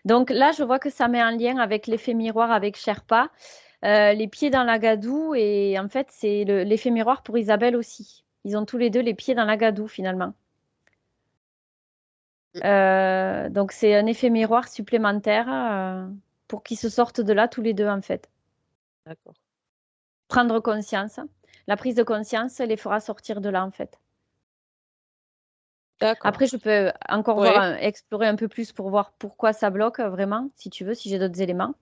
Donc là, je vois que ça met en lien avec l'effet miroir avec Sherpa, les pieds dans la gadoue. Et en fait, c'est l'effet miroir pour Isabelle aussi. Ils ont tous les deux les pieds dans la gadoue finalement. Donc c'est un effet miroir supplémentaire pour qu'ils se sortent de là tous les deux en fait. D'accord. Prendre conscience. La prise de conscience les fera sortir de là en fait. D'accord. Après, je peux encore Ouais. explorer un peu plus pour voir pourquoi ça bloque vraiment, si tu veux, si j'ai d'autres éléments.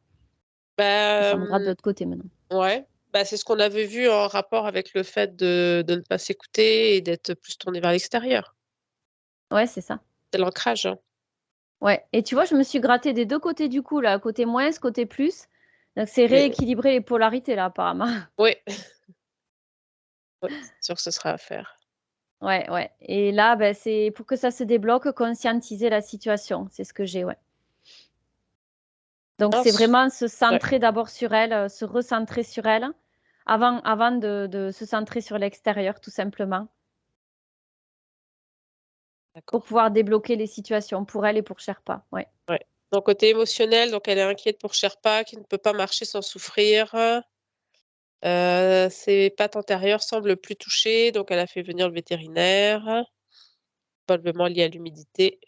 Bah, Descendra de l'autre côté maintenant. ouais. Bah, c'est ce qu'on avait vu en rapport avec le fait de ne pas s'écouter et d'être plus tourné vers l'extérieur. Ouais, c'est ça. C'est l'ancrage, hein. Ouais. Et tu vois, je me suis grattée des deux côtés du cou, là, côté moins, côté plus. Donc, c'est Mais rééquilibrer les polarités, là, apparemment. ouais, ouais, c'est sûr que ce sera à faire. Ouais, ouais. Et là, ben, c'est pour que ça se débloque, conscientiser la situation. C'est ce que j'ai, ouais. Donc, c'est Mince. vraiment se Ouais, centrer d'abord sur elle, se recentrer sur elle, avant de se centrer sur l'extérieur, tout simplement, pour d'accord. pouvoir débloquer les situations pour elle et pour Sherpa. Ouais. Ouais. Donc côté émotionnel, donc elle est inquiète pour Sherpa qui ne peut pas marcher sans souffrir. Ses pattes antérieures semblent plus touchées, donc elle a fait venir le vétérinaire. Probablement lié à l'humidité.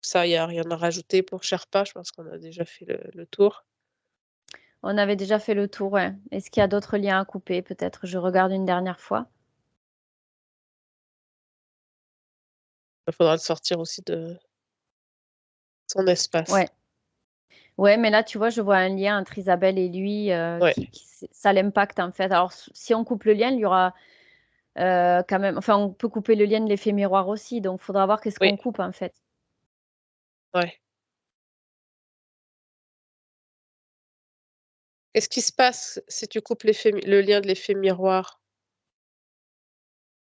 Ça, il y a rien à rajouter pour Sherpa, je pense qu'on a déjà fait le tour. On avait déjà fait le tour, ouais. Est-ce qu'il y a d'autres liens à couper? Peut-être je regarde une dernière fois. Il faudra le sortir aussi de son espace. Ouais. Ouais, mais là, tu vois, je vois un lien entre Isabelle et lui Ouais, ça l'impacte en fait. Alors, si on coupe le lien, il y aura quand même. Enfin, on peut couper le lien de l'effet miroir aussi. Donc, il faudra voir qu'est-ce oui, qu'on coupe en fait. ouais. Qu'est-ce qui se passe si tu coupes le lien de l'effet miroir?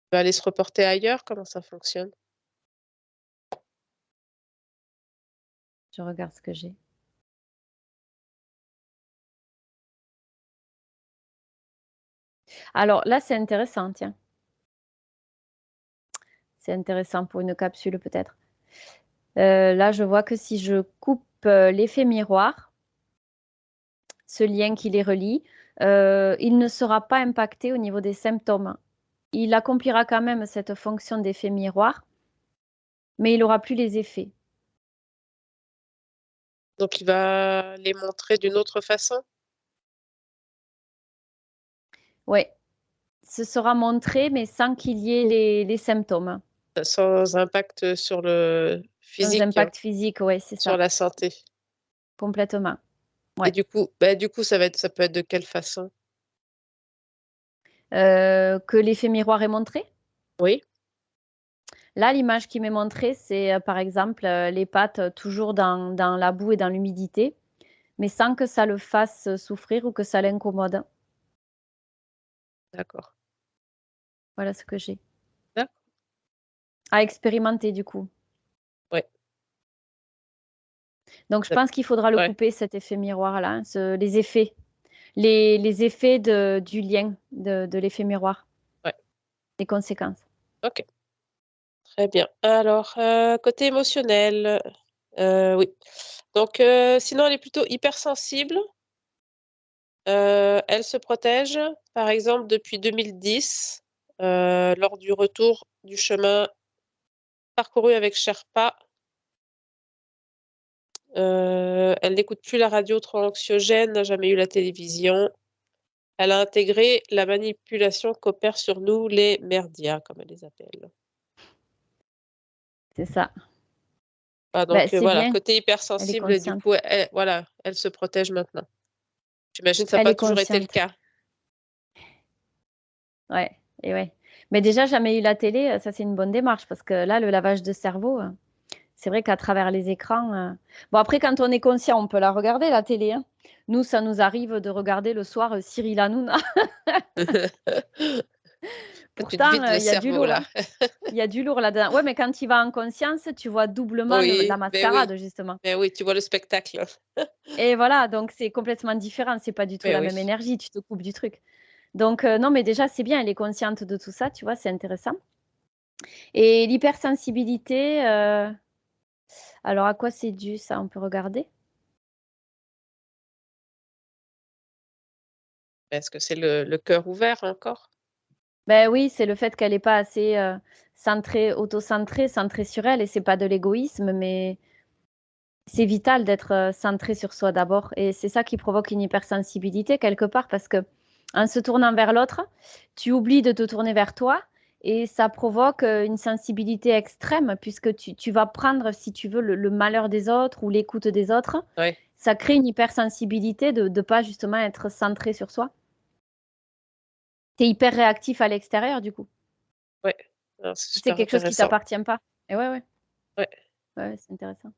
Il va aller se reporter ailleurs? Comment ça fonctionne? Je regarde ce que j'ai. Alors là, c'est intéressant, tiens. C'est intéressant pour une capsule peut-être. Là, je vois que si je coupe l'effet miroir, ce lien qui les relie, il ne sera pas impacté au niveau des symptômes. Il accomplira quand même cette fonction d'effet miroir, mais il n'aura plus les effets. Donc il va les montrer d'une autre façon? Oui, ce sera montré, mais sans qu'il y ait les symptômes. Sans impact sur le Sans physique, impact physique, oui, c'est sur ça, la santé. complètement. Et Ouais. du coup, ça peut être de quelle façon? Que l'effet miroir est montré. Oui? Là, l'image qui m'est montrée, c'est par exemple les pattes toujours dans la boue et dans l'humidité, mais sans que ça le fasse souffrir ou que ça l'incommode. D'accord. Voilà ce que j'ai. D'ac À expérimenter du coup. ouais, Donc je d'a pense qu'il faudra le ouais, couper, cet effet miroir-là, hein, les effets. Les effets du lien, de l'effet miroir, ouais. les conséquences. OK, très bien. Alors, côté émotionnel, oui. Donc, sinon elle est plutôt hypersensible. Elle se protège, par exemple depuis 2010, lors du retour du chemin parcouru avec Sherpa. Elle n'écoute plus la radio trop anxiogène, n'a jamais eu la télévision. Elle a intégré la manipulation qu'opèrent sur nous les merdias, comme elle les appelle. C'est ça. Ah Ben donc, c'est voilà, bien, côté elle est hypersensible, du consciente. coup, voilà, elle se protège maintenant. J'imagine que ça n'a Elle pas est toujours été le consciente, cas. ouais et ouais. Mais déjà jamais eu la télé, ça c'est une bonne démarche parce que là, le lavage de cerveau, c'est vrai qu'à travers les écrans, bon après quand on est conscient, on peut la regarder la télé, hein. Nous, ça nous arrive de regarder le soir, Cyril Hanouna. Tu te Pourtant, vides le il y a du cerveau lourd, là. hein. Il y a du lourd là-dedans. Ouais, mais quand il va en conscience, tu vois doublement la Oui, beh oui, mascarade justement. beh oui, tu vois le spectacle. Et voilà, donc c'est complètement différent, c'est pas du tout Beh la oui. même énergie, tu te coupes du truc. Donc non, mais déjà, c'est bien, elle est consciente de tout ça, tu vois? C'est intéressant et l'hypersensibilité, Alors à quoi c'est dû ça? On peut regarder? Est-ce que c'est le cœur ouvert encore? Ben oui, c'est le fait qu'elle est pas assez, centrée, auto-centrée, centrée sur elle et c'est pas de l'égoïsme, mais c'est vital d'être, centré sur soi d'abord et c'est ça qui provoque une hypersensibilité quelque part parce qu'en se tournant vers l'autre, tu oublies de te tourner vers toi et ça provoque, une sensibilité extrême puisque tu vas prendre, si tu veux, le malheur des autres ou l'écoute des autres. Ouais, Ça crée une hypersensibilité de pas justement être centré sur soi. Tu es hyper réactif à l'extérieur du coup. ouais. Non, c'est C'est super quelque chose qui intéressant. t'appartient pas et ouais, ouais, Ouais. ouais, c'est intéressant.